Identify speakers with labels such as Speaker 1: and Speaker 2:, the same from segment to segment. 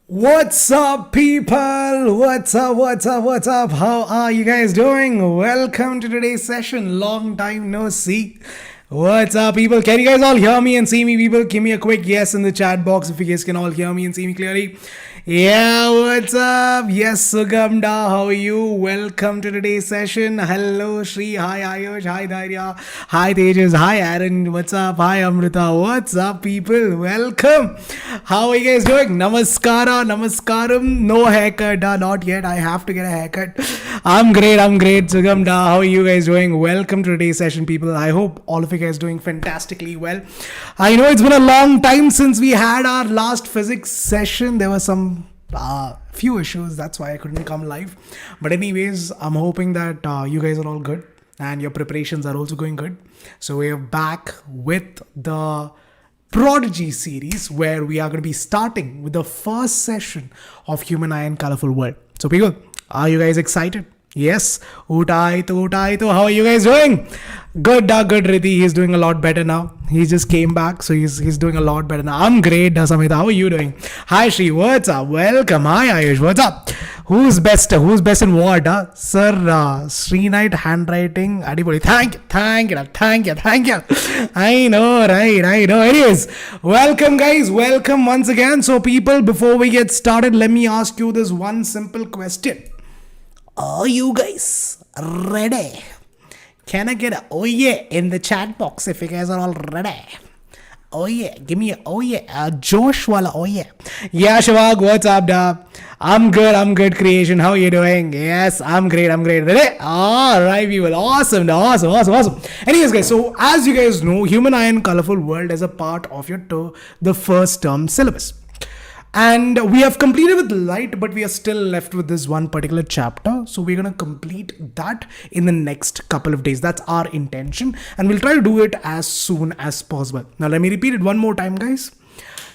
Speaker 1: What's up, people? What's up? How are you guys doing? Welcome to today's session. Long time no see. What's up, people? Can you guys all hear me and see me, people? Give me a quick yes in the chat box if you guys can all hear me and see me clearly. Yeah, what's up? Yes, Sugamda, how are you? Welcome to today's session. Hello, Shri. Hi, Ayush. Hi, Dairya. Hi, Tejas. Hi, Aaron. What's up? Hi, Amrita. What's up, people? Welcome. How are you guys doing? Namaskara, namaskaram. No haircut. Not yet. I have to get a haircut. I'm great. Sugamda, how are you guys doing? Welcome to today's session, people. I hope all of you guys doing fantastically well. I know it's been a long time since we had our last physics session. There was some few issues, that's why I couldn't come live, but anyways, I'm hoping that you guys are all good and your preparations are also going good. So we are back with the Prodigy series, where we are going to be starting with the first session of Human Eye and Colourful World. So people, are you guys excited? Yes. Utaito. How are you guys doing? Good, Riddhi. He's doing a lot better now. He just came back, so he's doing a lot better now. I'm great, Samhita. How are you doing? Hi, Shri. What's up? Welcome. Hi, Ayush. What's up? Who's best in what? Sir, Sri Knight handwriting. Adipuri. Thank you. I know, right? I know. Anyways, welcome, guys. Welcome once again. So, people, before we get started, let me ask you this one simple question. Are you guys ready? Can I get a oh yeah in the chat box if you guys are all ready? Oh yeah, give me a oh yeah, Josh wala oh yeah. Yeah, Shivag, what's up, da? I'm good, creation. How are you doing? Yes, I'm great. Ready? Alright, people. Awesome. Anyways, guys, so as you guys know, Human Eye and Colourful World is a part of the first term syllabus. And we have completed with light, but we are still left with this one particular chapter. So we're going to complete that in the next couple of days. That's our intention. And we'll try to do it as soon as possible. Now, let me repeat it one more time, guys.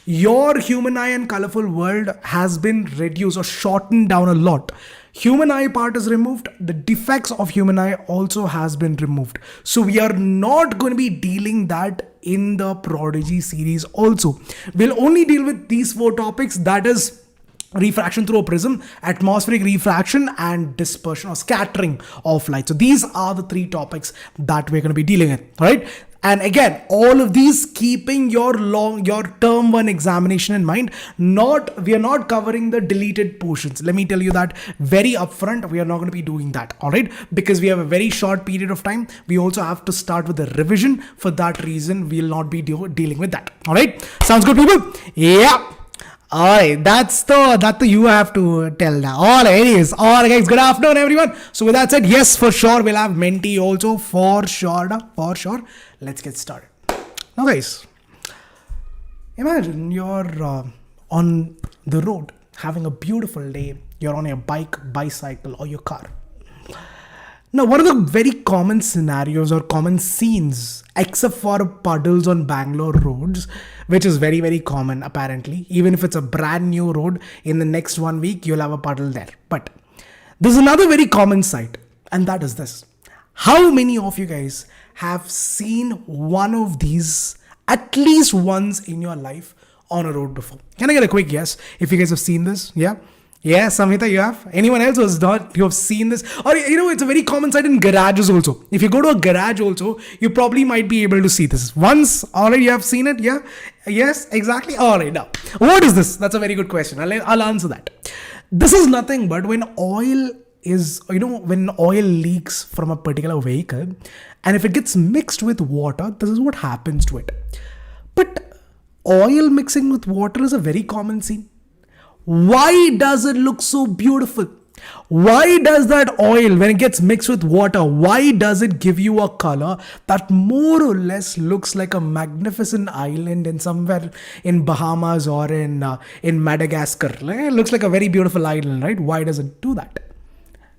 Speaker 1: Your Human Eye and Colourful World has been reduced or shortened down a lot. Human eye part is removed. The defects of human eye also has been removed. So we are not going to be dealing that in the Prodigy series also. We'll only deal with these 4 topics, that is refraction through a prism, atmospheric refraction, and dispersion or scattering of light. So these are the 3 topics that we're going to be dealing with, right? And again, all of these keeping your term 1 examination in mind. We are not covering the deleted portions. Let me tell you that very upfront. We are not going to be doing that, all right? Because we have a very short period of time. We also have to start with the revision. For that reason, we will not be dealing with that, all right? Sounds good, people? Yeah. Alright, that's the you have to tell now. Alright, anyways. Alright, guys, good afternoon, everyone. So with that said, yes, for sure, we'll have Menti also, for sure. Let's get started. Now, guys, imagine you're on the road having a beautiful day. You're on your bike, bicycle, or your car. Now, one of the very common scenarios or common scenes, except for puddles on Bangalore roads, which is very, very common apparently. Even if it's a brand new road, in the next 1 week, you'll have a puddle there. But there's another very common sight, and that is this. How many of you guys have seen one of these at least once in your life on a road before? Can I get a quick yes if you guys have seen this? Yeah? Yeah, Samhita, you have? Anyone else who's not, you have seen this? Or, it's a very common sight in garages also. If you go to a garage also, you probably might be able to see this. Once already you have seen it, yeah? Yes, exactly. Alright, now, what is this? That's a very good question. I'll answer that. This is nothing but when oil leaks from a particular vehicle, and if it gets mixed with water, this is what happens to it. But oil mixing with water is a very common scene. Why does it look so beautiful? Why does that oil, when it gets mixed with water, why does it give you a color that more or less looks like a magnificent island in somewhere in Bahamas or in Madagascar? It looks like a very beautiful island, right? Why does it do that?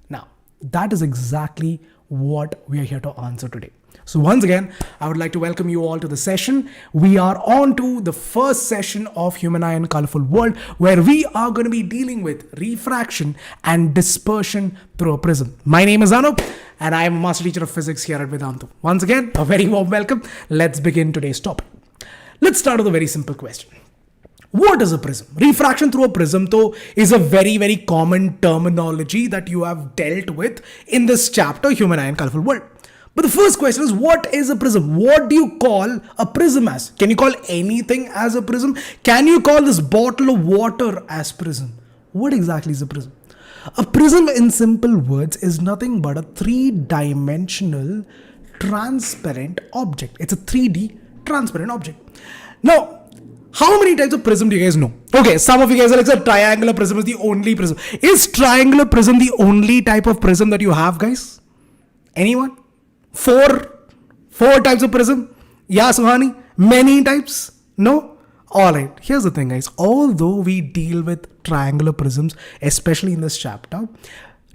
Speaker 1: Now, that is exactly what we are here to answer today. So once again, I would like to welcome you all to the session. We are on to the first session of Human Eye and Colourful World, where we are going to be dealing with refraction and dispersion through a prism. My name is Anoop, and I am a master teacher of physics here at Vedantu. Once again, a very warm welcome. Let's begin today's topic. Let's start with a very simple question. What is a prism? Refraction through a prism though is a very, very common terminology that you have dealt with in this chapter, Human Eye and Colourful World. But the first question is, what is a prism? What do you call a prism as? Can you call anything as a prism? Can you call this bottle of water as prism? What exactly is a prism? A prism, in simple words, is nothing but a three-dimensional transparent object. It's a 3D transparent object. Now, how many types of prism do you guys know? Okay, some of you guys are like, sir, triangular prism is the only prism. Is triangular prism the only type of prism that you have, guys? Anyone? Four types of prism? Yeah, Suhani? Many types? No? Alright, here's the thing, guys. Although we deal with triangular prisms, especially in this chapter,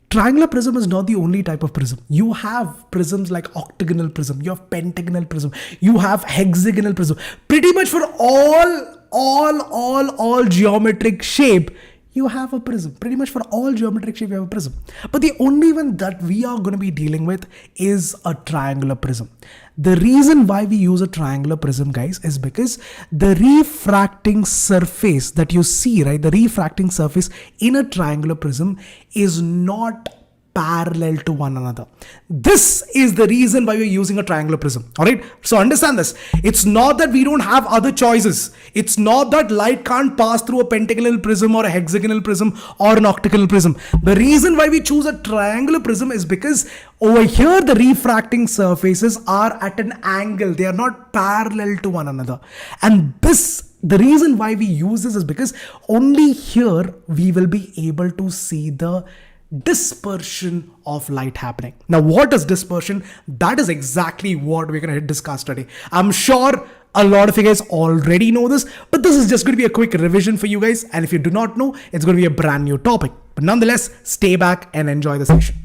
Speaker 1: triangular prism is not the only type of prism. You have prisms like octagonal prism, you have pentagonal prism, you have hexagonal prism. Pretty much for all geometric shape, you have a prism. Pretty much for all geometric shape, you have a prism. But the only one that we are going to be dealing with is a triangular prism. The reason why we use a triangular prism, guys, is because the refracting surface that you see, right, the refracting surface in a triangular prism is not parallel to one another. This is the reason why we're using a triangular prism. All right. So understand this. It's not that we don't have other choices. It's not that light can't pass through a pentagonal prism or a hexagonal prism or an octagonal prism. The reason why we choose a triangular prism is because over here, the refracting surfaces are at an angle. They are not parallel to one another. And the reason why we use this is because only here we will be able to see the dispersion of light happening. Now, what is dispersion? That is exactly what we're going to discuss today. I'm sure a lot of you guys already know this, but this is just going to be a quick revision for you guys. And if you do not know, it's going to be a brand new topic. But nonetheless, stay back and enjoy the session.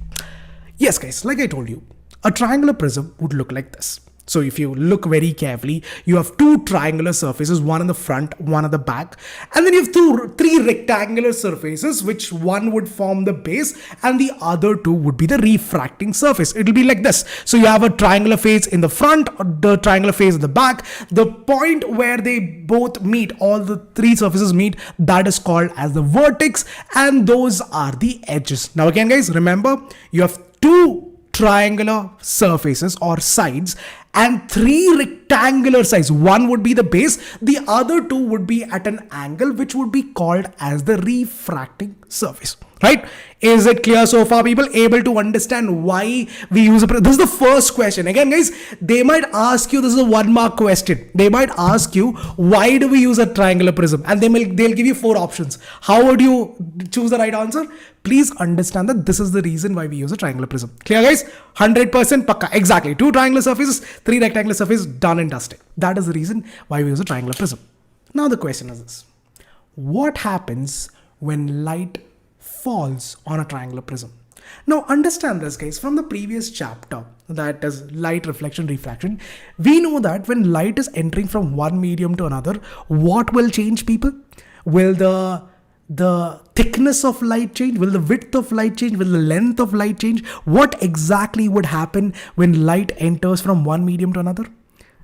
Speaker 1: Yes, guys, like I told you, a triangular prism would look like this. So if you look very carefully, you have two triangular surfaces, one in the front, one at the back. And then you have three rectangular surfaces, which one would form the base and the other two would be the refracting surface. It'll be like this. So you have a triangular face in the front, the triangular face in the back. The point where they both meet, all the three surfaces meet, that is called as the vertex. And those are the edges. Now again, guys, remember, you have two triangular surfaces or sides and three rectangular sides. One would be the base, the other two would be at an angle, which would be called as the refracting surface. Right? Is it clear so far, people? Able to understand why we use a prism? This is the first question. Again, guys, they might ask you, this is a 1 mark question. They might ask you, why do we use a triangular prism? And they'll give you 4 options. How would you choose the right answer? Please understand that this is the reason why we use a triangular prism. Clear, guys? 100% pakka. Exactly. 2 triangular surfaces, 3 rectangular surfaces, done and dusted. That is the reason why we use a triangular prism. Now the question is this. What happens when light falls on a triangular prism? Now understand this, guys, from the previous chapter, that is light reflection refraction, we know that when light is entering from one medium to another, what will change, people? Will the thickness of light change? Will the width of light change? Will the length of light change? What exactly would happen when light enters from one medium to another?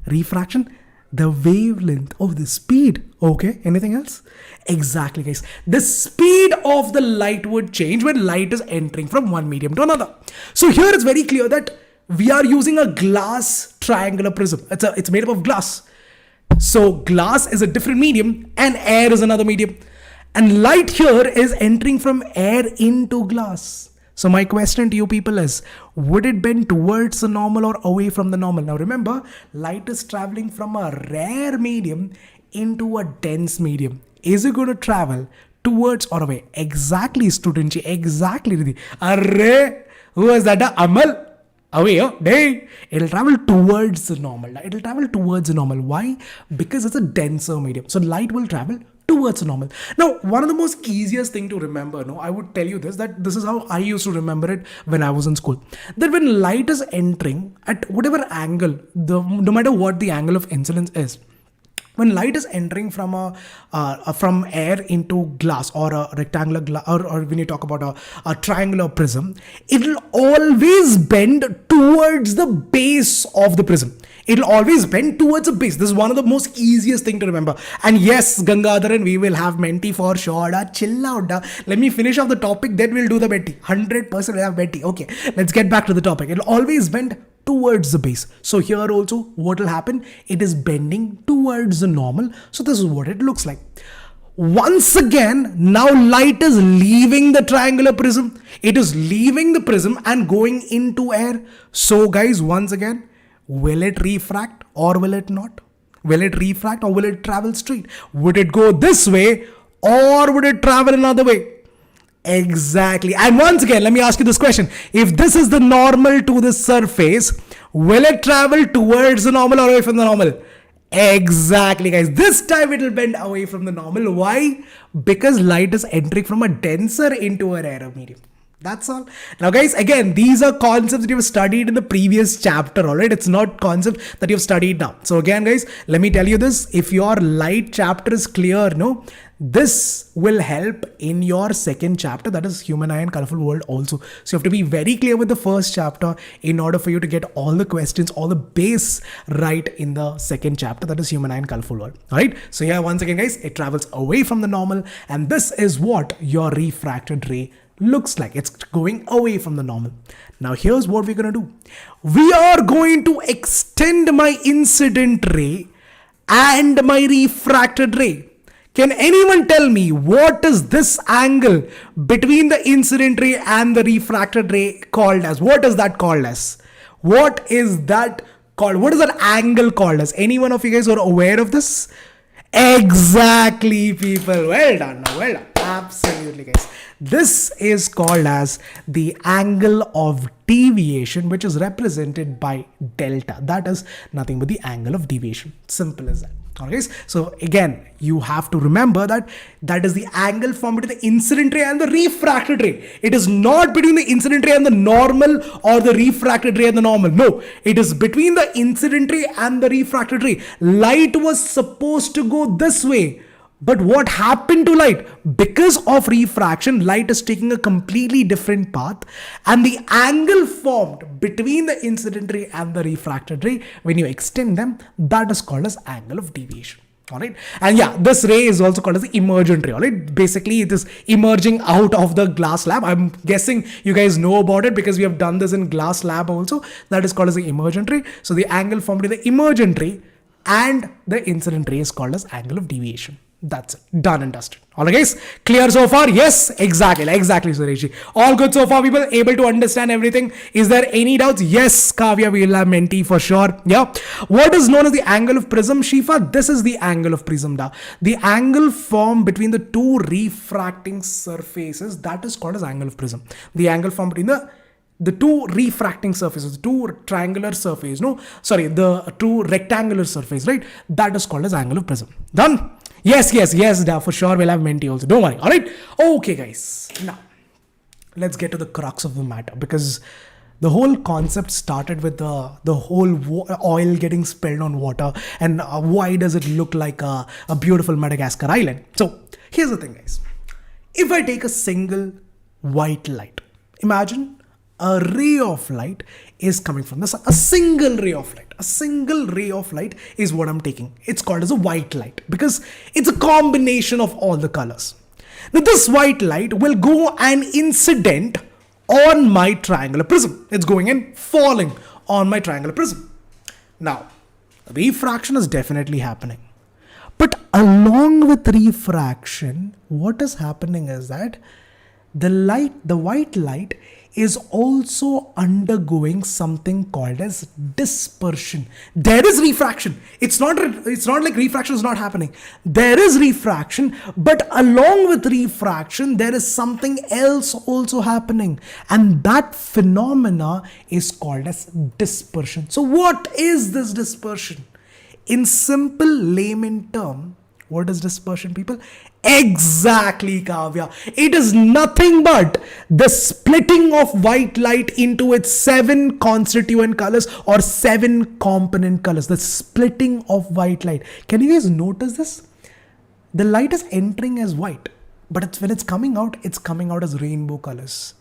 Speaker 1: Refraction. The wavelength of the speed. Okay, anything else? Exactly, guys. The speed of the light would change when light is entering from one medium to another. So here it's very clear that we are using a glass triangular prism. It's made up of glass. So glass is a different medium and air is another medium. And light here is entering from air into glass. So my question to you people is, would it bend towards the normal or away from the normal? Now remember, light is traveling from a rare medium into a dense medium. Is it going to travel towards or away? Exactly, student. Exactly. Arre, who was that? Amal? Away, oh, day. It'll travel towards the normal. It'll travel towards the normal. Why? Because it's a denser medium. So light will travel towards normal. Now, one of the most easiest thing to remember, I would tell you that this is how I used to remember it when I was in school. That when light is entering at whatever angle, no matter what the angle of incidence is, when light is entering from from air into glass or a rectangular glass, or when you talk about a triangular prism, it will always bend towards the base of the prism. It'll always bend towards a base. This is one of the most easiest thing to remember. And yes, Gangadharan, we will have Menti for sure. Chill out. Let me finish off the topic, then we'll do the Menti. 100% we'll have Menti. Okay, let's get back to the topic. It'll always bend towards the base. So here also, what will happen? It is bending towards the normal. So this is what it looks like. Once again, now light is leaving the triangular prism. It is leaving the prism and going into air. So guys, once again, will it refract or will it not? Will it refract or will it travel straight? Would it go this way or would it travel another way? Exactly. And once again, let me ask you this question. If this is the normal to the surface, will it travel towards the normal or away from the normal? Exactly, guys. This time it will bend away from the normal. Why? Because light is entering from a denser into a rarer medium. That's all. Now guys, again, these are concepts that you've studied in the previous chapter, alright? It's not concepts that you've studied now. So again, guys, let me tell you this. If your light chapter is clear, no, this will help in your second chapter, that is Human Eye and Colourful World also. So you have to be very clear with the first chapter in order for you to get all the questions, all the base right in the second chapter, that is Human Eye and Colourful World. Alright, so here once again, guys, it travels away from the normal, and this is what your refracted ray looks like. It's going away from the normal. Now here's what we're going to do. We are going to extend my incident ray and my refracted ray. Can anyone tell me what is this angle between the incident ray and the refracted ray called as? What is that called as? What is that called? What is that angle called as? Any one of you guys are aware of this? Exactly, people. Well done. Well done. Absolutely, guys. This is called as the angle of deviation, which is represented by delta. That is nothing but the angle of deviation. Simple as that. Alright, so again, you have to remember that that is the angle formed between the incident ray and the refracted ray. It is not between the incident ray and the normal or the refracted ray and the normal. No, it is between the incident ray and the refracted ray. Light was supposed to go this way. But what happened to light? Because of refraction, light is taking a completely different path, and the angle formed between the incident ray and the refracted ray, when you extend them, that is called as angle of deviation. Alright, and yeah, this ray is also called as the emergent ray. Alright, basically it is emerging out of the glass lab. I'm guessing you guys know about it because we have done this in glass lab also. That is called as the emergent ray. So the angle formed between the emergent ray and the incident ray is called as angle of deviation. That's it. Done and dusted. Alright guys, clear so far? Yes, exactly, Suresh. All good so far, people? Able to understand everything? Is there any doubts? Yes, Kavya, we'll have Menti for sure. Yeah. What is known as the angle of prism, Shifa? This is the angle of prism. The angle formed between the two refracting surfaces, that is called as angle of prism. The angle formed between the two refracting surfaces, the two triangular surface, the two rectangular surface, right? That is called as angle of prism. Done? Yes, for sure we'll have Menti also. Don't worry. All right. Okay, guys. Now, let's get to the crux of the matter, because the whole concept started with the whole oil getting spilled on water, and why does it look like a beautiful Madagascar island? So here's the thing, guys. If I take a single white light, imagine a ray of light is coming from the sun. A single ray of light. A single ray of light is what I'm taking. It's called as a white light because it's a combination of all the colors. Now this white light will go and incident on my triangular prism. It's going and falling on my triangular prism. Now, refraction is definitely happening. But along with refraction, what is happening is that the white light is also undergoing something called as dispersion. There is refraction. It's not like refraction is not happening. There is refraction, but along with refraction, there is something else also happening. And that phenomena is called as dispersion. So what is this dispersion? In simple layman term, what is dispersion, people? Exactly, Kavya. It is nothing but the splitting of white light into its 7 constituent colors or 7 component colors. The splitting of white light. Can you guys notice this? The light is entering as white, but when it's coming out as rainbow colors.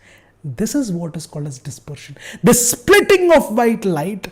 Speaker 1: This is what is called as dispersion. The splitting of white light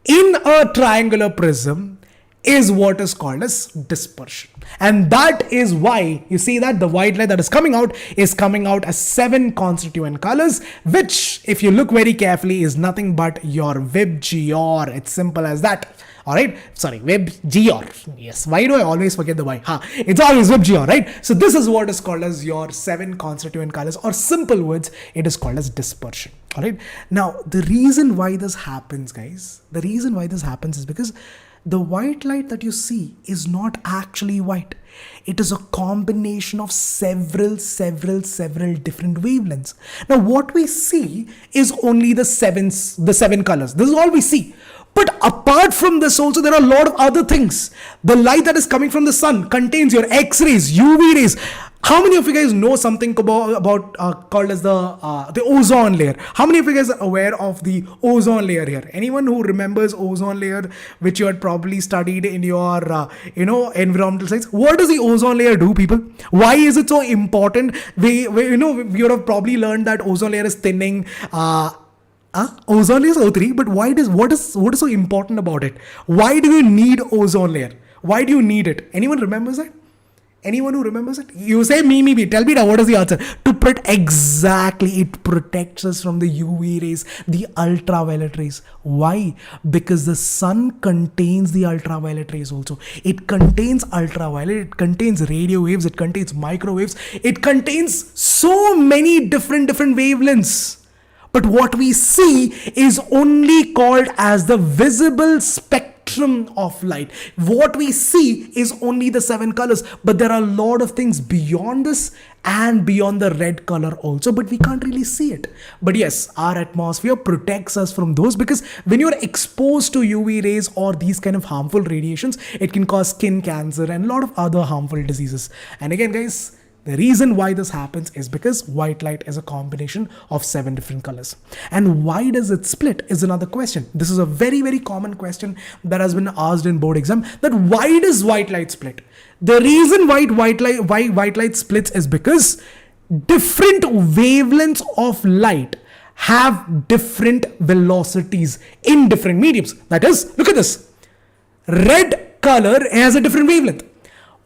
Speaker 1: in a triangular prism is what is called as dispersion. And that is why you see that the white light that is coming out as 7 constituent colors, which if you look very carefully is nothing but your WebGeor. It's simple as that. Alright, sorry, WebGeor. Yes, why do I always forget the Y? It's always WebGeor, right? So this is what is called as your 7 constituent colors, or simple words, it is called as dispersion. Alright, now the reason why this happens, guys, is because the white light that you see is not actually white. It is a combination of several different wavelengths. Now what we see is only the seven colors. This is all we see. But apart from this also, there are a lot of other things. The light that is coming from the sun contains your X-rays, UV rays. How many of you guys know something about called as the ozone layer? How many of you guys are aware of the ozone layer here? Anyone who remembers ozone layer, which you had probably studied in your environmental science? What does the ozone layer do, people? Why is it so important? We would have probably learned that ozone layer is thinning. Ozone layer is O3, but what is so important about it? Why do you need ozone layer? Why do you need it? Anyone remembers that? Anyone who remembers it? You say me. Tell me now, what is the answer? To protect, exactly, it protects us from the UV rays, the ultraviolet rays. Why? Because the sun contains the ultraviolet rays also. It contains ultraviolet, it contains radio waves, it contains microwaves, it contains so many different wavelengths. But what we see is only called as the visible spectrum of light. What we see is only the 7 colors, but there are a lot of things beyond this and beyond the red color also, but we can't really see it. But yes, our atmosphere protects us from those, because when you're exposed to UV rays or these kind of harmful radiations, it can cause skin cancer and a lot of other harmful diseases. And again, guys, the reason why this happens is because white light is a combination of 7 different colors. And why does it split is another question. This is a very common question that has been asked in board exam, that why does white light split? The reason why white light splits is because different wavelengths of light have different velocities in different mediums. That is, look at this. Red color has a different wavelength.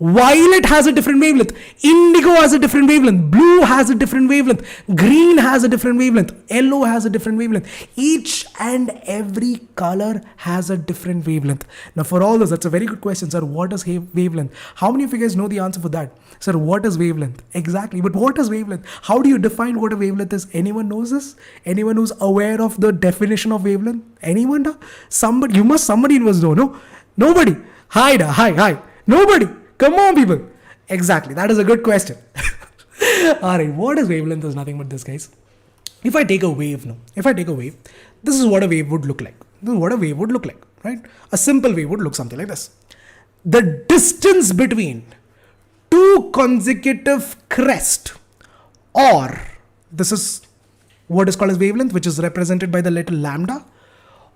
Speaker 1: Violet has a different wavelength. Indigo has a different wavelength. Blue has a different wavelength. Green has a different wavelength. Yellow has a different wavelength. Each and every color has a different wavelength. Now for all those, that's a very good question, sir. What is wavelength? How many of you guys know the answer for that? Sir, what is wavelength? Exactly. But what is wavelength? How do you define what a wavelength is? Anyone knows this? Anyone who's aware of the definition of wavelength? Anyone? Somebody must know, no? Nobody. Hi. Nobody. Come on, people. Exactly. That is a good question. Alright, what is wavelength is nothing but this, guys. If I take a wave, this is what a wave would look like. Right? A simple wave would look something like this. The distance between 2 consecutive crests, or this is what is called as wavelength, which is represented by the letter lambda,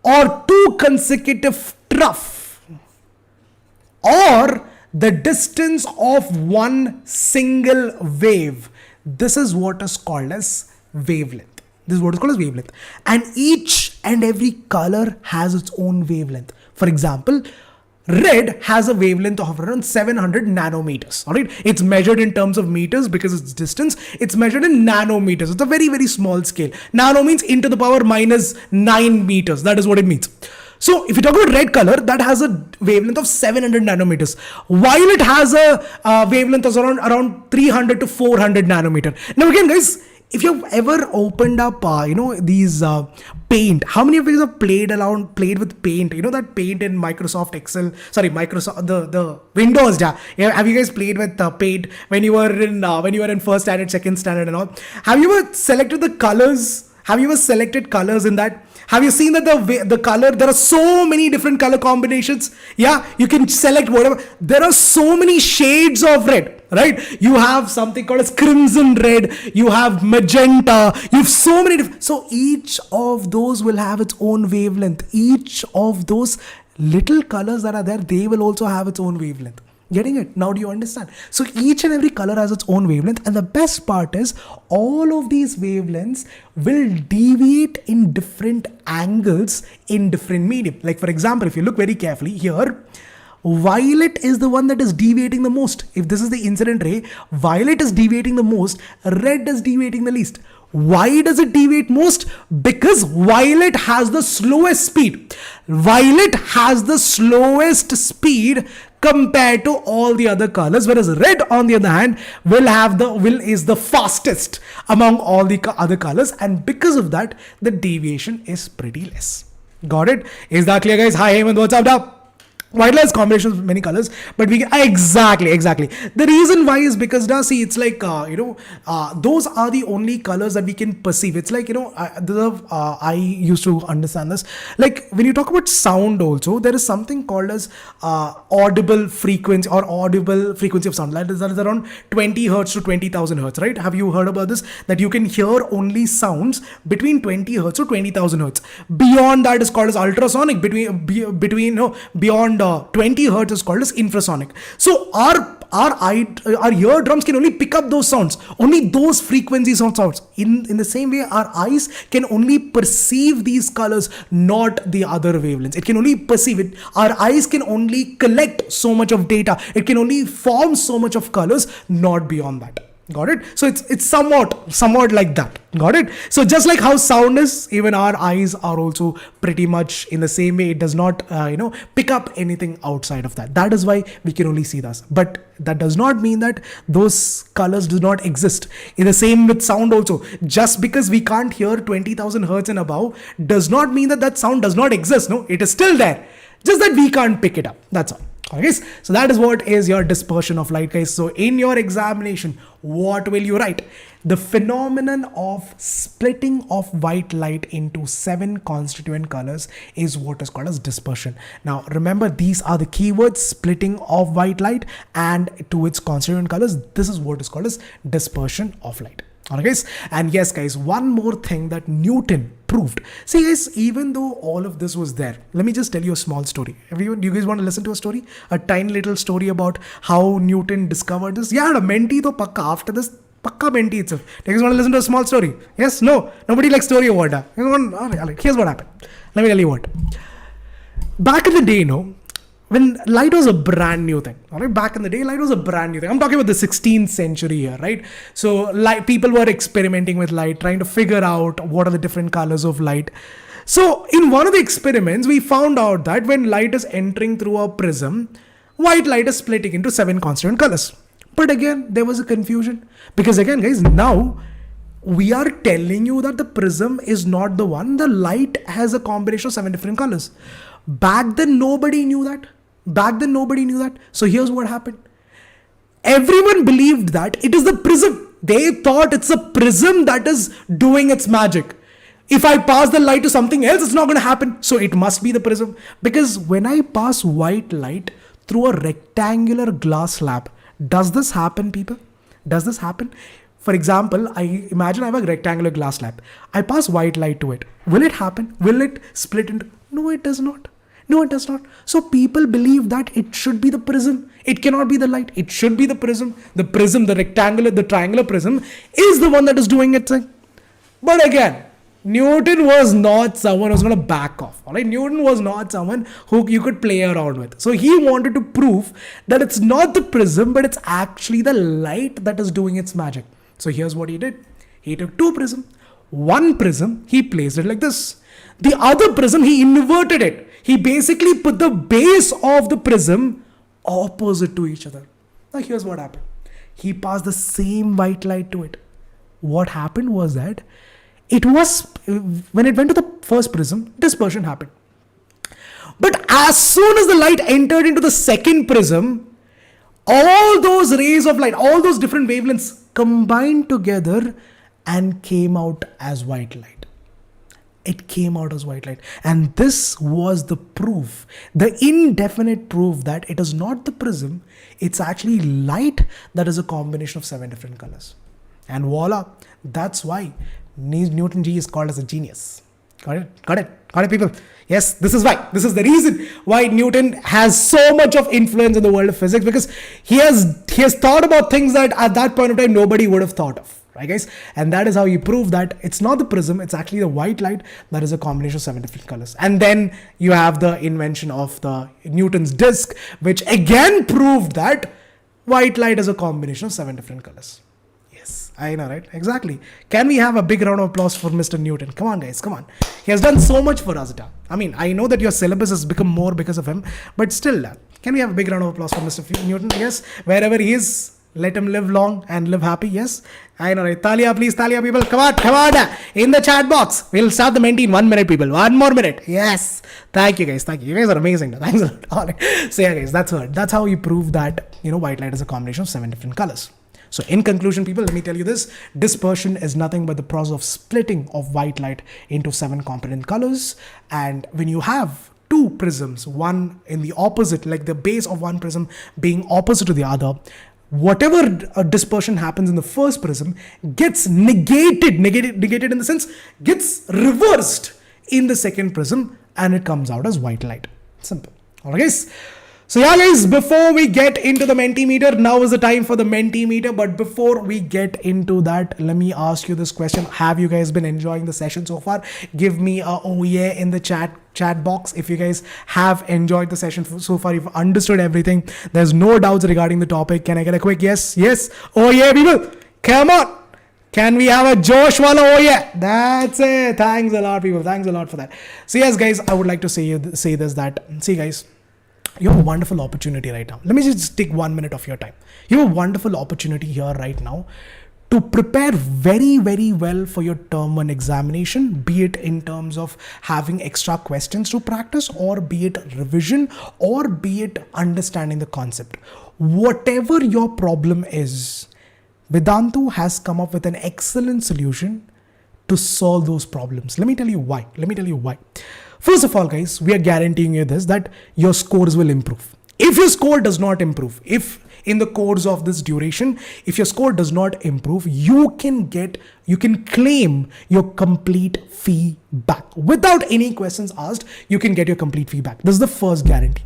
Speaker 1: or 2 consecutive trough, or the distance of one single wave. This is what is called as wavelength. And each and every color has its own wavelength. For example, red has a wavelength of around 700 nanometers. Alright, it's measured in terms of meters because it's distance. It's measured in nanometers. It's a very small scale. Nano means 10 to the power minus 9 meters. That is what it means. So if you talk about red color, that has a wavelength of 700 nanometers. Violet has a wavelength of around 300 to 400 nanometer. Now again, guys, if you've ever opened up, these paint, how many of you have played with paint? You know that paint in Microsoft Excel, the Windows. Have you guys played with paint when you were in first standard, second standard and all? Have you ever selected the colors? Have you ever selected colors in that? Have you seen that the color, there are so many different color combinations. Yeah, you can select whatever. There are so many shades of red, right? You have something called as crimson red. You have magenta. You have so many different. So each of those will have its own wavelength. Each of those little colors that are there, they will also have its own wavelength. Getting it? Now do you understand? So each and every color has its own wavelength, and the best part is all of these wavelengths will deviate in different angles in different medium. Like for example, if you look very carefully here, violet is the one that is deviating the most. If this is the incident ray, violet is deviating the most, red is deviating the least. Why does it deviate most? Because violet has the slowest speed. Violet has the slowest speed compared to all the other colors, whereas red on the other hand is the fastest among all the other colors, and because of that the deviation is pretty less. Got it? Is that clear, guys? Hi Hemant, what's up now? Violet has combinations of many colors, but we exactly. The reason why is because now see, it's like those are the only colors that we can perceive. It's like I used to understand this. Like when you talk about sound, also there is something called as audible frequency of sound. That is around 20 hertz to 20,000 hertz, right? Have you heard about this? That you can hear only sounds between 20 hertz to 20,000 hertz. Beyond that is called as ultrasonic. Beyond 20 hertz is called as infrasonic. So our eardrums can only pick up those sounds, only those frequencies of sounds. In the same way, our eyes can only perceive these colors, not the other wavelengths. It can only perceive it. Our eyes can only collect so much of data. It can only form so much of colors, not beyond that. Got it? So it's somewhat like that. Got it? So just like how sound is, even our eyes are also pretty much in the same way. It does not pick up anything outside of that. That is why we can only see this. But that does not mean that those colors do not exist. In the same with sound also. Just because we can't hear 20,000 hertz and above does not mean that sound does not exist. No, it is still there. Just that we can't pick it up. That's all. Okay, so that is what is your dispersion of light, guys. So in your examination, what will you write? The phenomenon of splitting of white light into 7 constituent colors is what is called as dispersion. Now remember, these are the keywords: splitting of white light and to its constituent colors. This is what is called as dispersion of light. Alright guys, and yes guys, one more thing that Newton proved. See guys, even though all of this was there, let me just tell you a small story. Everyone, do you guys want to listen to a story? A tiny little story about how Newton discovered this? Yeah, menti to pakka. After this, pakka menti itself. Do you guys want to listen to a small story? Yes? No? Nobody likes story or what? Alright, here's what happened. Let me tell you what. Back in the day, when light was a brand new thing, all right? Back in the day, light was a brand new thing. I'm talking about the 16th century here, right? So people were experimenting with light, trying to figure out what are the different colors of light. So in one of the experiments, we found out that when light is entering through a prism, white light is splitting into 7 constituent colors. But again, there was a confusion, because again, guys, now we are telling you that the prism is not the one. The light has a combination of 7 different colors. Back then, nobody knew that. So here's what happened. Everyone believed that it is the prism. They thought it's the prism that is doing its magic. If I pass the light to something else, it's not going to happen. So it must be the prism. Because when I pass white light through a rectangular glass slab, does this happen, people? Does this happen? For example, I imagine I have a rectangular glass slab. I pass white light to it. Will it happen? Will it split into? No, it does not. No, it does not. So people believe that it should be the prism. It cannot be the light. It should be the prism. The prism, the triangular prism is the one that is doing its thing. But again, Newton was not someone who was going to back off. All right? Newton was not someone who you could play around with. So he wanted to prove that it's not the prism, but it's actually the light that is doing its magic. So here's what he did. He took 2 prisms. One prism, he placed it like this. The other prism, he inverted it. He basically put the base of the prism opposite to each other. Now here's what happened. He passed the same white light to it. What happened was that when it went to the first prism, dispersion happened. But as soon as the light entered into the second prism, all those rays of light, all those different wavelengths combined together and came out as white light. It came out as white light. And this was the proof, the indefinite proof that it is not the prism, it's actually light that is a combination of 7 different colors. And voila, that's why Newton G is called as a genius. Got it, people. Yes, this is why. This is the reason why Newton has so much of influence in the world of physics, because he has thought about things that at that point of time nobody would have thought of. Right, guys? And that is how he proved that it's not the prism, it's actually the white light that is a combination of 7 different colors. And then you have the invention of the Newton's disk, which again proved that white light is a combination of 7 different colors. Yes, I know, right? Exactly. Can we have a big round of applause for Mr. Newton? Come on, guys, come on. He has done so much for us. I mean, I know that your syllabus has become more because of him, but still, can we have a big round of applause for Mr. Newton? Yes, wherever he is, let him live long and live happy. Yes, I know, right? Talia, please, Talia, people. Come on. In the chat box. We'll start the Menti in 1 minute, people. 1 more minute. Yes. Thank you, guys. Thank you. You guys are amazing. Thanks a lot. All right. So, yeah, guys, that's how you prove that, white light is a combination of 7 different colors. So, in conclusion, people, let me tell you this. Dispersion is nothing but the process of splitting of white light into 7 component colors. And when you have 2 prisms, one in the opposite, like the base of one prism being opposite to the other, whatever dispersion happens in the first prism gets negated in the sense, gets reversed in the second prism, and it comes out as white light. Simple. Alright, guys. So yeah, guys, before we get into the Mentimeter, now is the time for the Mentimeter. But before we get into that, let me ask you this question. Have you guys been enjoying the session so far? Give me a oh yeah in the chat box if you guys have enjoyed the session so far. You've understood everything. There's no doubts regarding the topic. Can I get a quick yes? Yes. Oh yeah, people. Come on. Can we have a Josh wala oh yeah? That's it. Thanks a lot, people. Thanks a lot for that. So yes, guys, I would like to say this, that, see guys, you have a wonderful opportunity right now. Let me just take 1 minute of your time. You have a wonderful opportunity here right now to prepare very, very well for your term 1 examination, be it in terms of having extra questions to practice, or be it revision, or be it understanding the concept. Whatever your problem is, Vedantu has come up with an excellent solution to solve those problems. Let me tell you why. First of all, guys, we are guaranteeing you this, that your scores will improve. If your score does not improve, if in the course of this duration, if your score does not improve, you can claim your complete fee back. Without any questions asked, you can get your complete fee back. This is the first guarantee.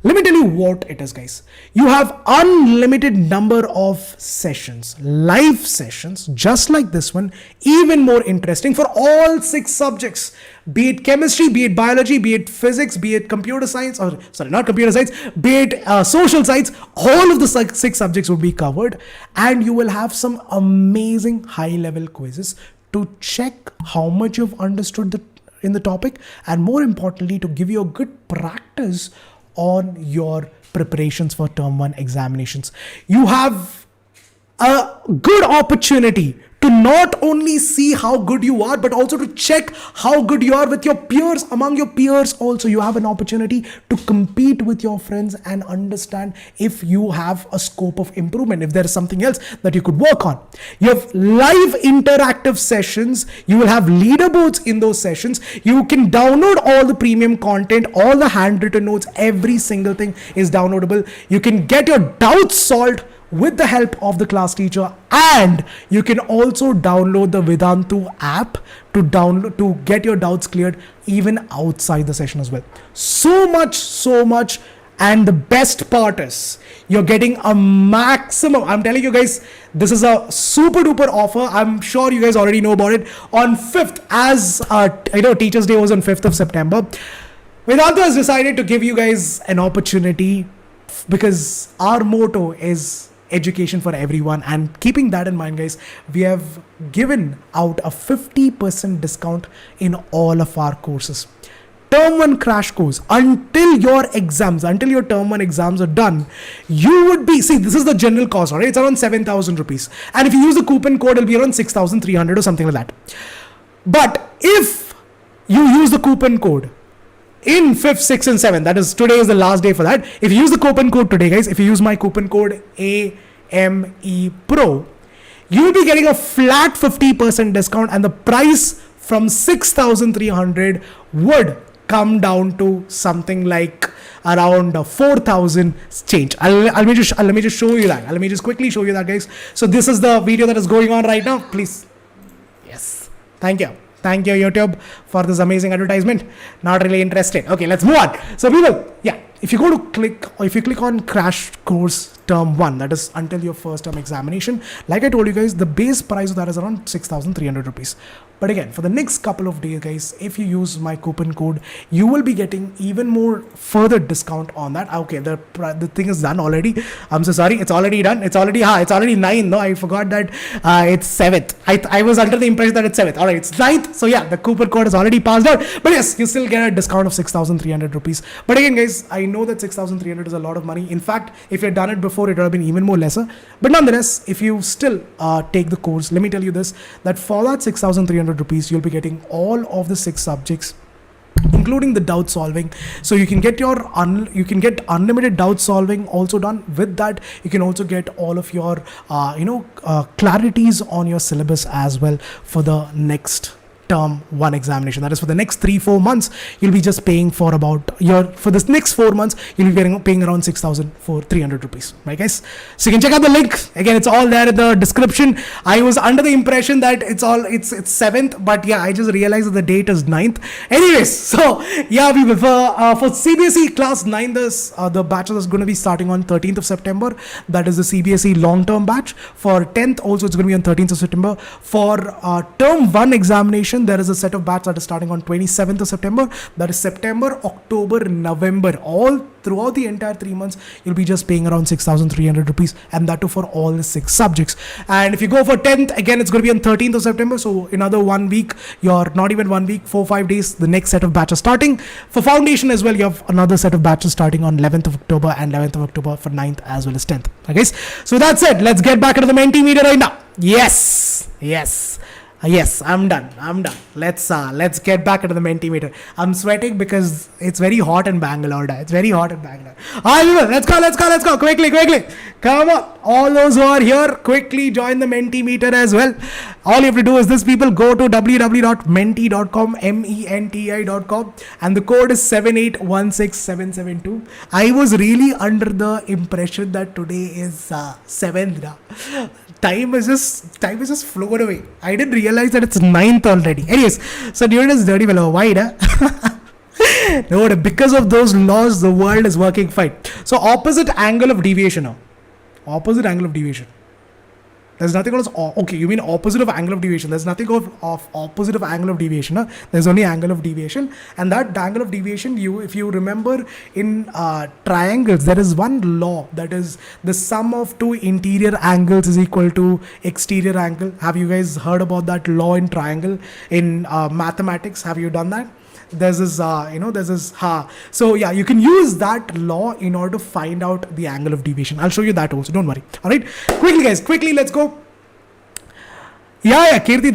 Speaker 1: Let me tell you what it is, guys. You have unlimited number of sessions, live sessions, just like this one, even more interesting for all 6 subjects, be it chemistry, be it biology, be it physics, be it computer science, or sorry, not computer science, be it social science. All of the 6 subjects will be covered, and you will have some amazing high-level quizzes to check how much you've understood in the topic, and more importantly, to give you a good practice on your preparations for term 1 examinations. You have a good opportunity to not only see how good you are, but also to check how good you are with your peers. Among your peers also, you have an opportunity to compete with your friends and understand if you have a scope of improvement, if there is something else that you could work on. You have live interactive sessions. You will have leaderboards in those sessions. You can download all the premium content, all the handwritten notes, every single thing is downloadable. You can get your doubts solved with the help of the class teacher, and you can also download the Vedantu app to get your doubts cleared even outside the session as well. So much, and the best part is you're getting a maximum. I'm telling you guys, this is a super duper offer. I'm sure you guys already know about it. On 5th, as Teachers Day was on 5th of September, Vedantu has decided to give you guys an opportunity, because our motto is education for everyone, and keeping that in mind, guys, we have given out a 50% discount in all of our courses. Term 1 crash course, until your term 1 exams are done, you would be, see, this is the general cost, alright? It's around 7,000 rupees, and if you use the coupon code, it'll be around 6,300 or something like that. But if you use the coupon code in 5th, 6th and 7th, that is, today is the last day for that. If you use the coupon code today, guys, if you use my coupon code AMEPRO, you will be getting a flat 50% discount, and the price from 6,300 would come down to something like around 4,000 change. Let me just show you that. Let me just quickly show you that, guys. So this is the video that is going on right now. Please. Yes. Thank you. Thank you, YouTube, for this amazing advertisement. Not really interested. Okay, let's move on. So people, yeah, if you click on crash course term 1, that is until your first term examination, like I told you guys, the base price of that is around 6,300 rupees. But again, for the next couple of days, guys, if you use my coupon code, you will be getting even more further discount on that. Okay, the thing is done already. I'm so sorry. It's already done. It's already 9. No, I forgot that it's 7th. I was under the impression that it's 7th. All right, it's 9th. So yeah, the coupon code is already passed out. But yes, you still get a discount of 6,300 rupees. But again, guys, I know that 6,300 is a lot of money. In fact, if you had done it before, it would have been even more lesser. But nonetheless, if you still take the course, let me tell you this, that for that 6,300 rupees, you'll be getting all of the 6 subjects, including the doubt solving. So you can get unlimited doubt solving also done. With that, you can also get all of your clarities on your syllabus as well for the next term 1 examination. That is for the next 3-4 months, you'll be just paying for for this next 4 months, you'll be paying around 6,300 rupees, right guys? So you can check out the link. Again, it's all there in the description. I was under the impression that it's 7th, but yeah, I just realized that the date is 9th. Anyways, so yeah, we will for CBSE Class 9, the batches is going to be starting on 13th of September. That is the CBSE long-term batch. For 10th also, it's going to be on 13th of September. For term 1 examination, there is a set of batch that is starting on 27th of September. That is September, October, November. All throughout the entire 3 months, you'll be just paying around 6,300 rupees, and that too for all the 6 subjects. And if you go for 10th, again, it's going to be on 13th of September. So another 1 week, not even 1 week, 4-5 days, the next set of batches starting. For foundation as well, you have another set of batches starting on 11th of October and 11th of October for 9th as well as 10th. Okay, so that's it. Let's get back into the Mentimeter right now. Yes, I'm done. Let's get back into the Mentimeter. I'm sweating because it's very hot in Bangalore. All right, let's go. Quickly. Come on. All those who are here, quickly join the Mentimeter as well. All you have to do is this, people, go to www.menti.com, menti.com, and the code is 7816772. I was really under the impression that today is 7th. Time is just flown away. I didn't realize that it's 9th already. Anyways, so during this dirty fellow, why? No, because of those laws, the world is working fine. So opposite angle of deviation now. Opposite angle of deviation. There's nothing called, okay, you mean opposite of angle of deviation. There's nothing of opposite of angle of deviation. Huh? There's only angle of deviation. And that angle of deviation, if you remember in triangles, there is one law, that is the sum of 2 interior angles is equal to exterior angle. Have you guys heard about that law in triangle in mathematics? Have you done that? There's this, So yeah, you can use that law in order to find out the angle of deviation. I'll show you that also. Don't worry. All right. Quickly, guys. Let's go. Yeah, Kirti,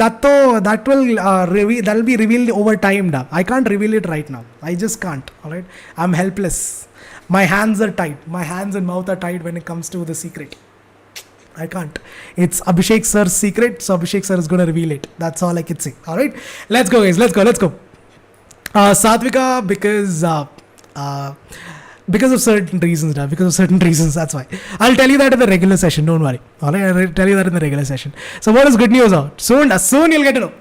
Speaker 1: that'll be revealed over time. I can't reveal it right now. I just can't. All right. I'm helpless. My hands are tied. My hands and mouth are tied when it comes to the secret. I can't. It's Abhishek Sir's secret, so Abhishek Sir is going to reveal it. That's all I can say. All right. Let's go, guys. Let's go. Satvika, because of certain reasons, that's why. I'll tell you that in the regular session, don't worry. Alright, I'll tell you that in the regular session. So what is good news out? Soon you'll get to know.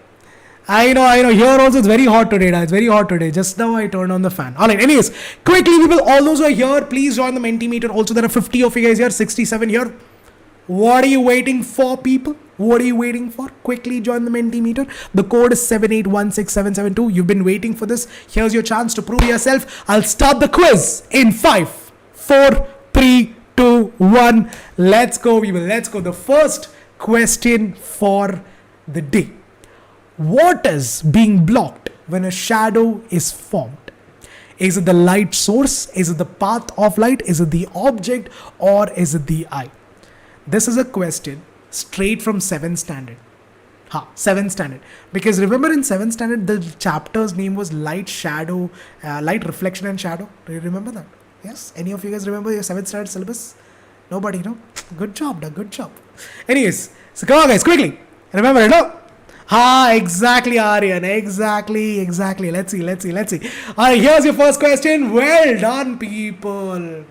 Speaker 1: I know. Here also it's very hot today. It's very hot today. Just now I turned on the fan. Alright, anyways, quickly people, all those who are here, please join the Mentimeter. Also, there are 50 of you guys here, 67 here. What are you waiting for, people? What are you waiting for? Quickly join the Mentimeter. The code is 7816772. You've been waiting for this. Here's your chance to prove yourself. I'll start the quiz in 5, 4, 3, 2, 1. Let's go, people. Let's go. The first question for the day. What is being blocked when a shadow is formed? Is it the light source? Is it the path of light? Is it the object? Or is it the eye? This is a question straight from 7th standard. 7th standard. Because remember in 7th standard, the chapter's name was light reflection and shadow. Do you remember that? Yes? Any of you guys remember your 7th standard syllabus? Nobody, no? Good job, good job. Anyways, so come on guys, quickly. Remember it, no? Exactly, Aryan. Exactly. Let's see. Alright, here's your first question. Well done, people.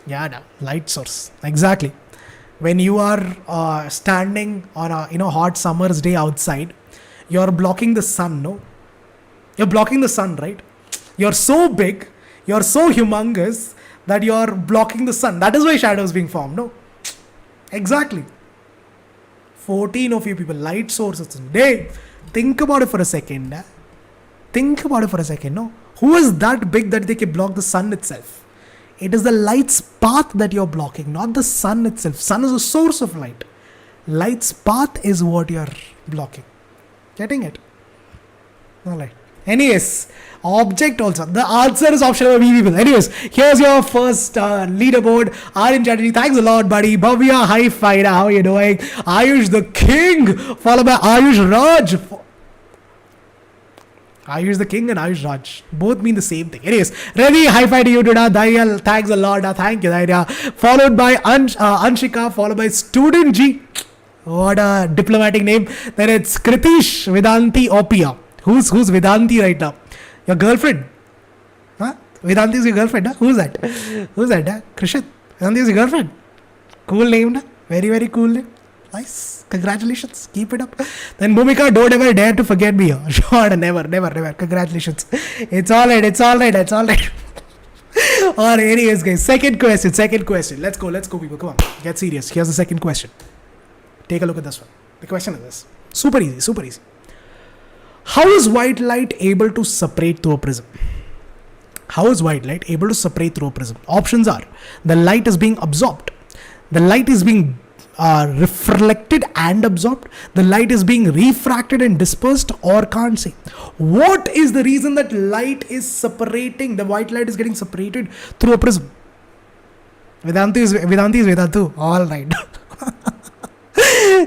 Speaker 1: Yeah, light source. Exactly. when you are standing on a hot summer's day outside, you're blocking the sun, no? You're blocking the sun, right? You're so big, you're so humongous that you're blocking the sun. That is why shadows being formed, no? Exactly. 14 of you people, light sources. Hey, think about it for a second. Think about it for a second, no? Who is that big that they can block the sun itself? It is the light's path that you're blocking, not the sun itself. Sun is a source of light. Light's path is what you're blocking. Getting it? Alright. Anyways, object also. The answer is option number B, people. Anyways, here's your first leaderboard. Aryan Chatterjee, thanks a lot, buddy. Bhavya, hi Fidah, how are you doing? Ayush the King, followed by Ayush Raj. Ayush the King and Ayush Raj both mean the same thing. Anyways, Ravi, high five to you, Duda. Daryal, thanks a lot. Thank you, Daria. Followed by Anshika, followed by Student G. What a diplomatic name. Then it's Kritish Vedanti Opia. Who's Vedanti right now? Your girlfriend? Huh? Vedanti is your girlfriend? Huh? Who's that? Who's that? Huh? Krishan? Vedanti is your girlfriend? Cool name. Huh? Very, very cool name. Nice. Congratulations. Keep it up. Then Bhumika, don't ever dare to forget me. Sure, never. Congratulations. It's alright. Alright, anyways, guys. Second question. Let's go, people. Come on. Get serious. Here's the second question. Take a look at this one. The question is this. Super easy. How is white light able to separate through a prism? Options are: the light is being absorbed, the light is being reflected and absorbed, the light is being refracted and dispersed, or can't say. What is the reason that light is separating, the white light is getting separated through a prism? Vedantu is Vedantu. All right.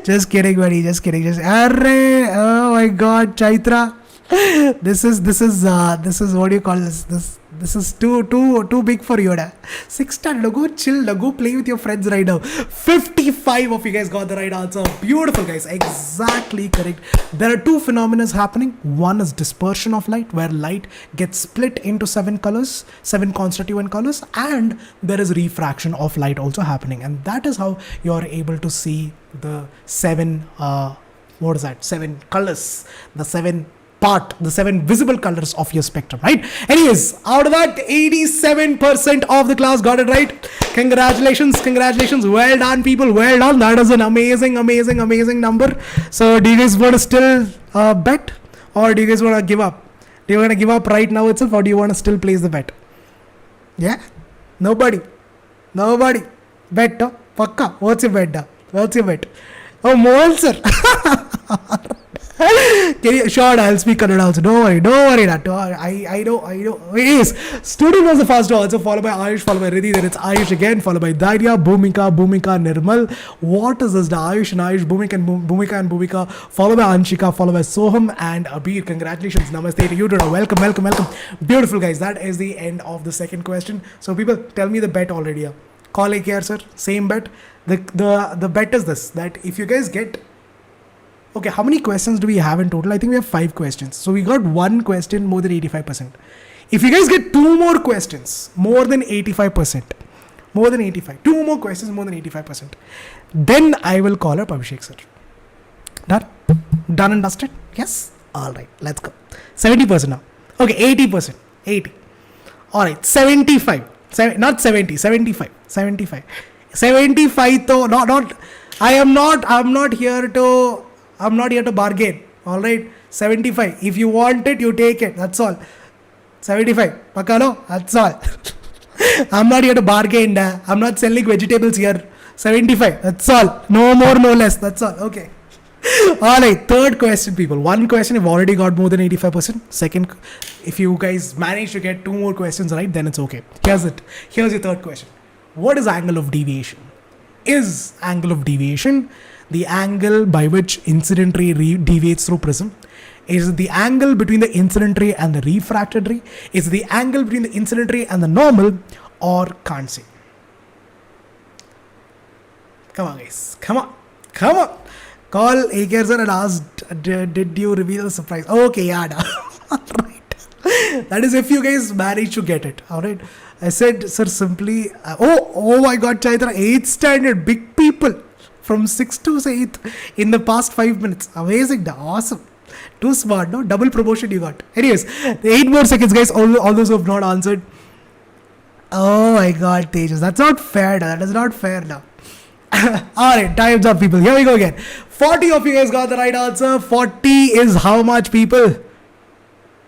Speaker 1: Just kidding, buddy. Arre, oh my God, Chaitra. This is what do you call this? This is too big for you. 6 standard. Go chill. Go play with your friends right now. 55 of you guys got the right answer. Beautiful, guys. Exactly correct. There are two phenomena happening. One is dispersion of light, where light gets split into 7 colors, 7 constituent colors, and there is refraction of light also happening. And that is how you are able to see the 7 7 colors, the 7 visible colors of your spectrum, right? Anyways, out of that, 87% of the class got it right. Congratulations. Well done, people. Well done. That is an amazing number. So do you guys want to still bet, or do you guys want to give up? Do you want to give up right now itself, or do you want to still place the bet? Yeah? Nobody. Bet, Pakka. What's your bet? Oh, Mohan sir. Sure, I'll speak Kannada also. Don't worry. I know. Yes. Student was the first to answer, followed by Ayush, followed by Riddhi. Then it's Ayush again, followed by Daria, Bhumika, Nirmal. What is this? The Ayush, Bhumika and Bhumika, followed by Anshika, followed by Soham and Abir. Congratulations. Namaste to you. Welcome. Beautiful, guys. That is the end of the second question. So, people, tell me the bet already. Call AKR, sir. Same bet. The bet is this, that if you guys get... Okay, how many questions do we have in total? I think we have 5 questions. So we got 1 question more than 85%. If you guys get 2 more questions, more than 85%, 2 more questions, more than 85%, then I will call up Abhishek sir. Done and dusted? Yes? Alright, let's go. 70% now. Okay, 80%. 80. Alright, 75. Not 70, 75. 75 though, not. I'm not here to bargain. All right, 75. If you want it, you take it. That's all. 75. Pakano. That's all. I'm not here to bargain. I'm not selling vegetables here. 75. That's all. No more, no less. That's all. Okay. All right. Third question, people. 1 question, you've already got more than 85%. Second, if you guys manage to get 2 more questions right, then it's okay. Here's your third question. What is angle of deviation? Is angle of deviation the angle by which incident ray deviates through prism? Is it the angle between the incident ray and the refracted ray? Is it the angle between the incident ray and the normal, or can't say? Come on, guys. Come on. Call AKR sir and ask, did you reveal the surprise? Okay, yeah. Right. That is if you guys manage to get it. Alright. I said, sir, simply. Oh my god, Chaitra, 8th standard, big people. From 6th to 8th in the past 5 minutes. Amazing, awesome. Too smart, no? Double promotion you got. Anyways, 8 more seconds, guys. All those who have not answered. Oh my god, Tejas. That's not fair. That is not fair now. Alright, time's up, people. Here we go again. 40 of you guys got the right answer. 40 is how much, people?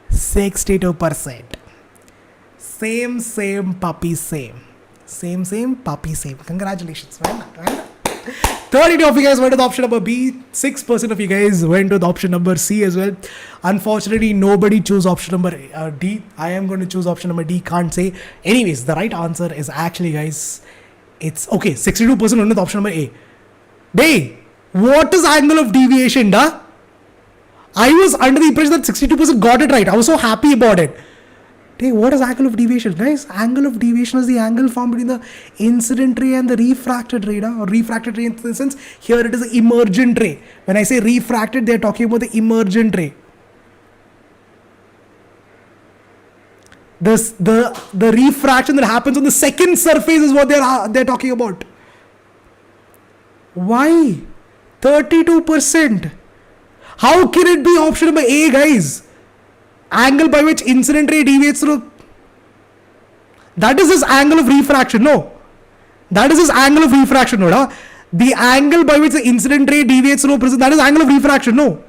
Speaker 1: 62%. Same, puppy, same. Same, puppy, same. Congratulations. Well done. 32 of you guys went to the option number B. 6% of you guys went to the option number C as well. Unfortunately, nobody chose option number D. I am going to choose option number D. Can't say. Anyways, the right answer is actually, guys, it's okay. 62% went to the option number A. Day, what is angle of deviation, da? I was under the impression that 62% got it right. I was so happy about it. Hey, what is angle of deviation, guys? Angle of deviation is the angle formed between the incident ray and the refracted ray, or refracted ray in the sense. Here it is the emergent ray. When I say refracted, they are talking about the emergent ray. The refraction that happens on the second surface is what they're talking about. Why? 32%. How can it be option number A, guys? Angle by which incident ray deviates through. That is his angle of refraction, no. That is his angle of refraction, no. The angle by which the incident ray deviates through prism, that is angle of refraction, no.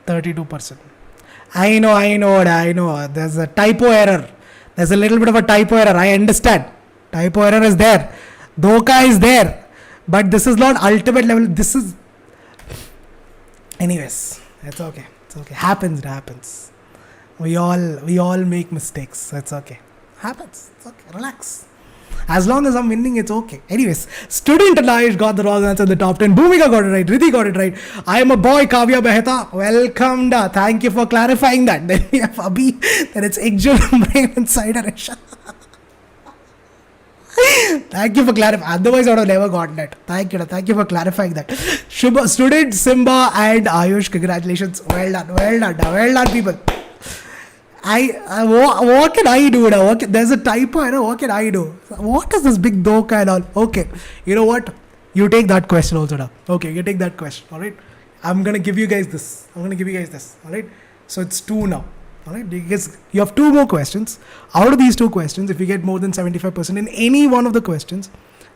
Speaker 1: %. I know. There's a typo error. There's a little bit of a typo error. I understand. Typo error is there. Dhoka is there, but this is not ultimate level. This is, anyways, it's okay. It's okay. It happens. We all make mistakes. It's okay. Happens. It's okay. Relax. As long as I'm winning, it's okay. Anyways, student Anayish got the wrong answer in the top 10. Bhumika got it right. Riddhi got it right. I am a boy, Kavya Behta. Welcome, da. Thank you for clarifying that. Then we have Abhi. Then it's Ikjul, Brain Insider, Isha. Thank you for clarifying. Otherwise, I would have never gotten it. Thank you for clarifying that. Shubha, student Simba and Ayush, congratulations. Well done, people. What can I do now? There's a typo. What can I do? What is this big dhoka and all? Okay, you know what? You take that question also now. Okay, you take that question. All right. I'm gonna give you guys this. All right. So it's 2 now. Alright, because you have 2 more questions. Out of these 2 questions, if you get more than 75% in any one of the questions,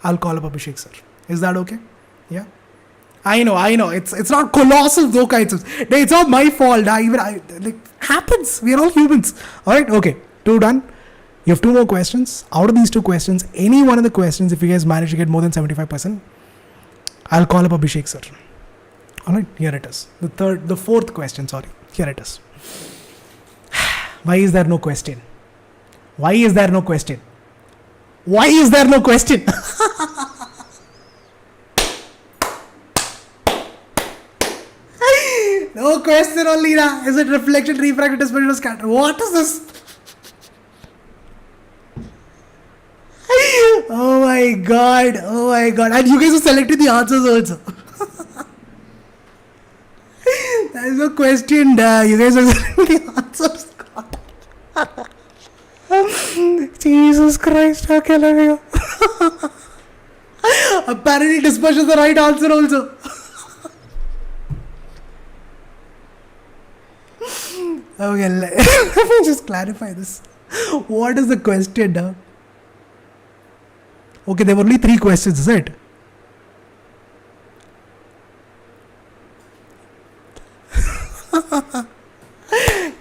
Speaker 1: I'll call up Abhishek sir. Is that okay? Yeah. I know. It's not colossal dhoka. It's not my fault. Happens. We are all humans. Alright, okay. 2 done. You have 2 more questions. Out of these 2 questions, any one of the questions, if you guys manage to get more than 75%, I'll call up Abhishek sir. Alright, here it is. The 4th question, Here it is. Why is there no question? No question only. Is it reflection, refraction, dispersion, or scatter? What is this? Oh my god. And you guys have selected the answers also. There is no question. You guys have selected the answers. Jesus Christ, okay, let me go. Apparently dispersion is the right answer also. Okay, let me just clarify this. What is the question now? Okay, there were only 3 questions, is it?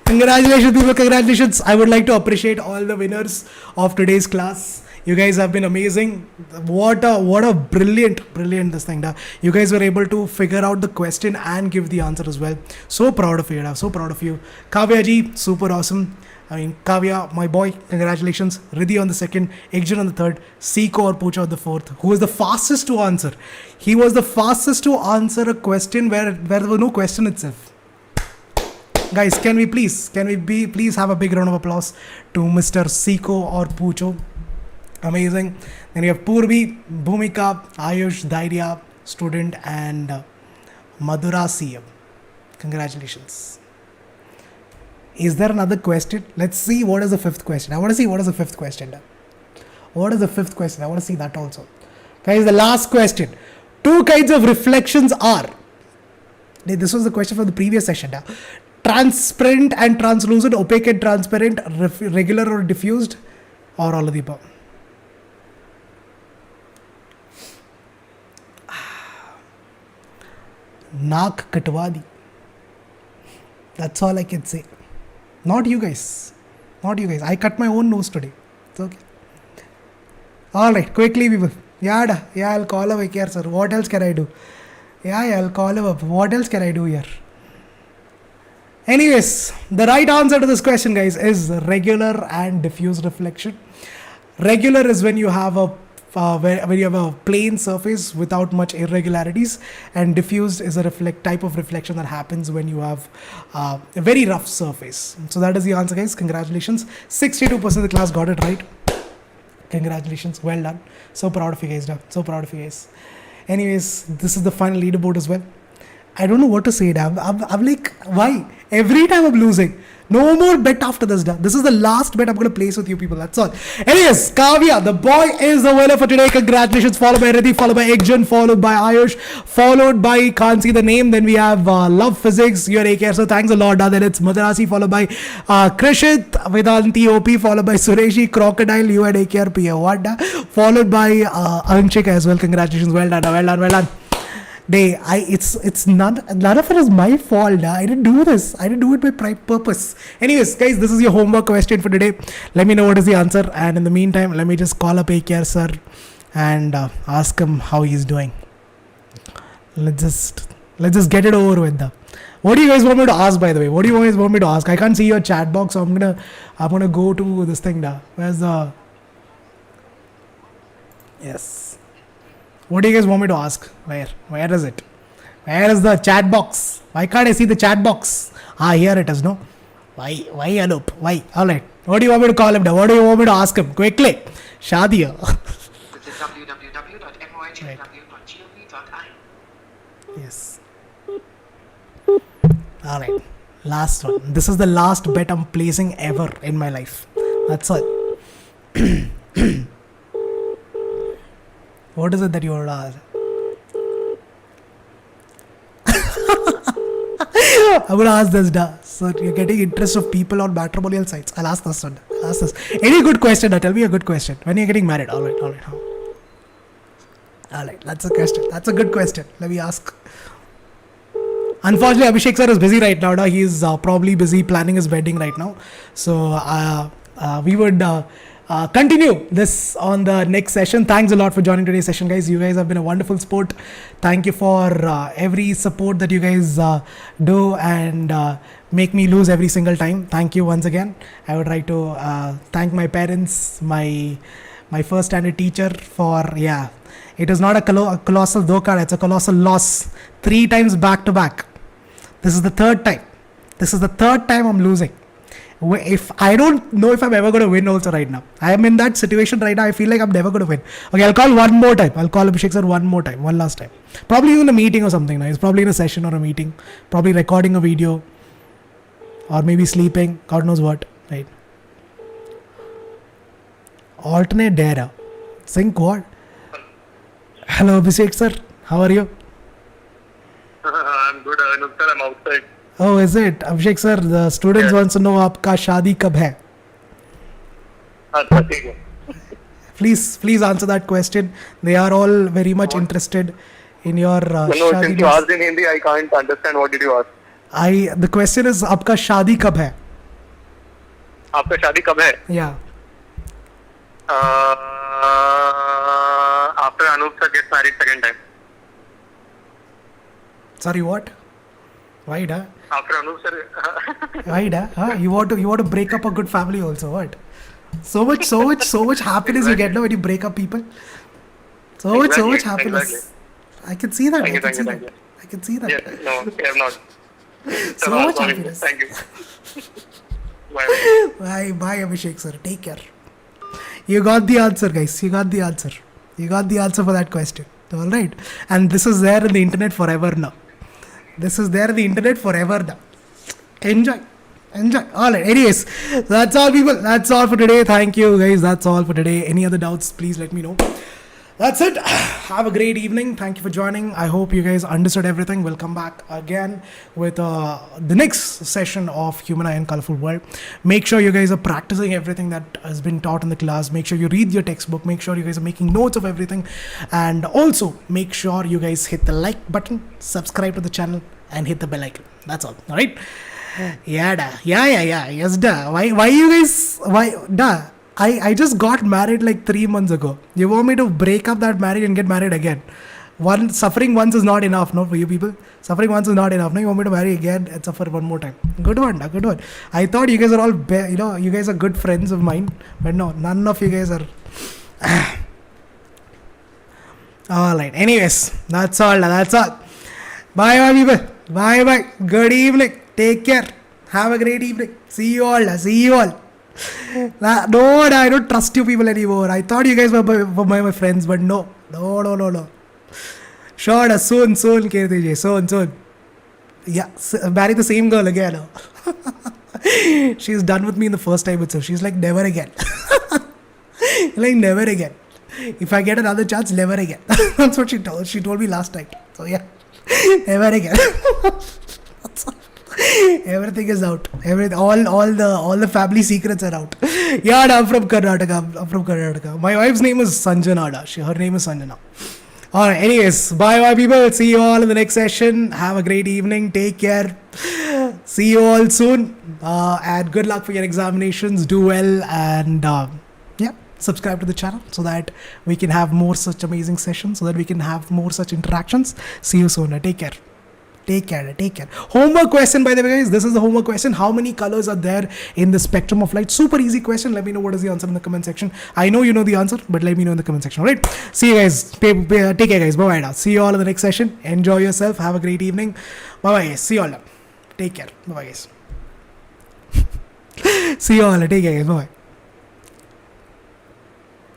Speaker 1: Congratulations, people. Congratulations. I would like to appreciate all the winners of today's class. You guys have been amazing. What a brilliant this thing. You guys were able to figure out the question and give the answer as well. So proud of you. So proud of you. Kavya ji, super awesome. Kavya, my boy, congratulations. Riddhi on the 2nd, Ikjun on the 3rd, Seeko or Poocha on the 4th. Who was the fastest to answer? He was the fastest to answer a question where there was no question itself. Guys, can we please have a big round of applause to Mr. Seeko or Poocho? Amazing. Then you have Purvi, Bhumika, Ayush, Dairya, student, and Madhura CM. Congratulations. Is there another question? Let's see what is the fifth question. I want to see what is the fifth question. What is the fifth question? I want to see that also. Guys, the last question. Two kinds of reflections are. This was the question from the previous session. Transparent and translucent, opaque and transparent, regular or diffused, or all of the above. Naak katwa di. That's all I can say. Not you guys. Not you guys. I cut my own nose today. It's okay. Alright, quickly people. Yeah, I'll call away here, sir. What else can I do? Yeah, I'll call him up. What else can I do here? Anyways, the right answer to this question, guys, is regular and diffuse reflection. Regular is when you have a when you have a plain surface without much irregularities, and diffused is a type of reflection that happens when you have a very rough surface. So that is the answer, guys. Congratulations. 62% of the class got it right. Congratulations. Well done. So proud of you guys. So proud of you guys. Anyways, this is the final leaderboard as well. I don't know what to say. I'm like, why? Every time I'm losing. No more bet after this. This is the last bet I'm going to place with you people. That's all. Anyways, Kavya, the boy is the winner for today. Congratulations. Followed by Riddhi, followed by Ekjan, followed by Ayush, followed by, can't see the name. Then we have Love Physics. You're AK. So thanks a lot. Then it's Madarasi, followed by Krishit, Vedantu, OP, followed by Sureshi, Crocodile, you had AKR, PA, followed by Anshika as well. Congratulations. Well done. Well done. Well done. It's none of it is my fault. I didn't do this. I didn't do it by purpose. Anyways, guys, this is your homework question for today. Let me know what is the answer, and in the meantime, let me just call up AKR sir and ask him how he's doing. Let's just get it over with. What do you guys want me to ask, by the way? What do you guys want me to ask? I can't see your chat box, so I'm gonna go to this thing. Where's the? Yes. What do you guys want me to ask? Where is it? Where is the chat box? Why can't I see the chat box? Here it is, no? Why Anoop? Why? Alright. What do you want me to call him now? What do you want me to ask him? Quickly. Shadiya. Yes. Alright. Last one. This is the last bet I'm placing ever in my life. That's all. What is it that you are asking? I'm going to ask this. So you're getting interest of people on matrimonial sites. I'll ask this one. Any good question? Tell me a good question. When you're getting married? Alright. Alright, that's a question. That's a good question. Let me ask. Unfortunately, Abhishek sir is busy right now. He's probably busy planning his wedding right now. So we would continue this on the next session. Thanks a lot for joining today's session, guys. You guys have been a wonderful sport. Thank you for every support that you guys do and make me lose every single time. Thank you once again. I would like to thank my parents, my first standard teacher for, it is not a colossal dhokha, it's a colossal loss. 3 times back to back. This is the third time I'm losing. If I don't know if I'm ever going to win also right now. I am in that situation right now. I feel like I'm never going to win. Okay, I'll call one more time. I'll call Abhishek sir one last time. Probably in a meeting or something. He's probably in a session or a meeting. Probably recording a video. Or maybe sleeping. God knows what. Right. Alternate data. Sync what? Hello Abhishek sir. How are you?
Speaker 2: I'm good, Anoop sir. I'm outside.
Speaker 1: Oh, is it? Abhishek sir, the students wants to know aapka shaadi kab hai? Please answer that question. They are all very much interested in your
Speaker 2: shaadi. Since you asked in Hindi, I can't understand. What did you ask?
Speaker 1: The question is aapka shaadi kab hai?
Speaker 2: Aapka shaadi kab hai?
Speaker 1: Yeah.
Speaker 2: After Anoop sir gets married second time.
Speaker 1: Sorry, what? Why da?
Speaker 2: After Anoop sir.
Speaker 1: Why da? You want to break up a good family also? What? So much happiness you get now when you break up people. So much happiness.
Speaker 2: Exactly.
Speaker 1: I can see that.
Speaker 2: Thank you.
Speaker 1: I can see that.
Speaker 2: Yes, no, you have not.
Speaker 1: So much happiness.
Speaker 2: Thank you.
Speaker 1: Bye, Abhishek sir. Take care. You got the answer, guys. You got the answer for that question. All right, and this is there in the internet forever now. This is there in the internet forever now. Enjoy. All right. Anyways, that's all, people. That's all for today. Thank you, guys. That's all for today. Any other doubts, please let me know. That's it. Have a great evening. Thank you for joining. I hope you guys understood everything. We'll come back again with the next session of Human Eye and Colourful World. Make sure you guys are practicing everything that has been taught in the class. Make sure you read your textbook. Make sure you guys are making notes of everything. And also, make sure you guys hit the like button, subscribe to the channel, and hit the bell icon. That's all. All right? Yeah, da. Yeah. Yes, da. Why you guys... Why... Da. I just got married like 3 months ago. You want me to break up that marriage and get married again? Suffering once is not enough, no, for you people. Suffering once is not enough. No, you want me to marry again and suffer one more time. Good one. I thought you guys are all, you guys are good friends of mine. But no, none of you guys are. Alright, anyways, that's all. Bye, people. Bye. Good evening. Take care. Have a great evening. See you all. No, I don't trust you people anymore. I thought you guys were my friends, but no. Sure, soon, Kirtiji. Soon. Yeah, marry the same girl again. She's done with me in the first time itself. She's like, never again. Never again. If I get another chance, never again. That's what she told. She told me last night. So yeah, never again. Everything is out. All the family secrets are out. Yeah, I'm from Karnataka. My wife's name is Sanjana. Her name is Sanjana. Alright, anyways, bye people. See you all in the next session. Have a great evening. Take care. See you all soon. And good luck for your examinations. Do well and subscribe to the channel so that we can have more such amazing sessions, so that we can have more such interactions. See you soon. Take care. Homework question, by the way, guys. This is the homework question. How many colors are there in the spectrum of light? Super easy question. Let me know what is the answer in the comment section. I know you know the answer, but let me know in the comment section. All right. See you guys. Take care, guys. Bye now. See you all in the next session. Enjoy yourself. Have a great evening. Bye, guys. See you all. Take care. Bye, guys. See you all. Take care, guys. Bye.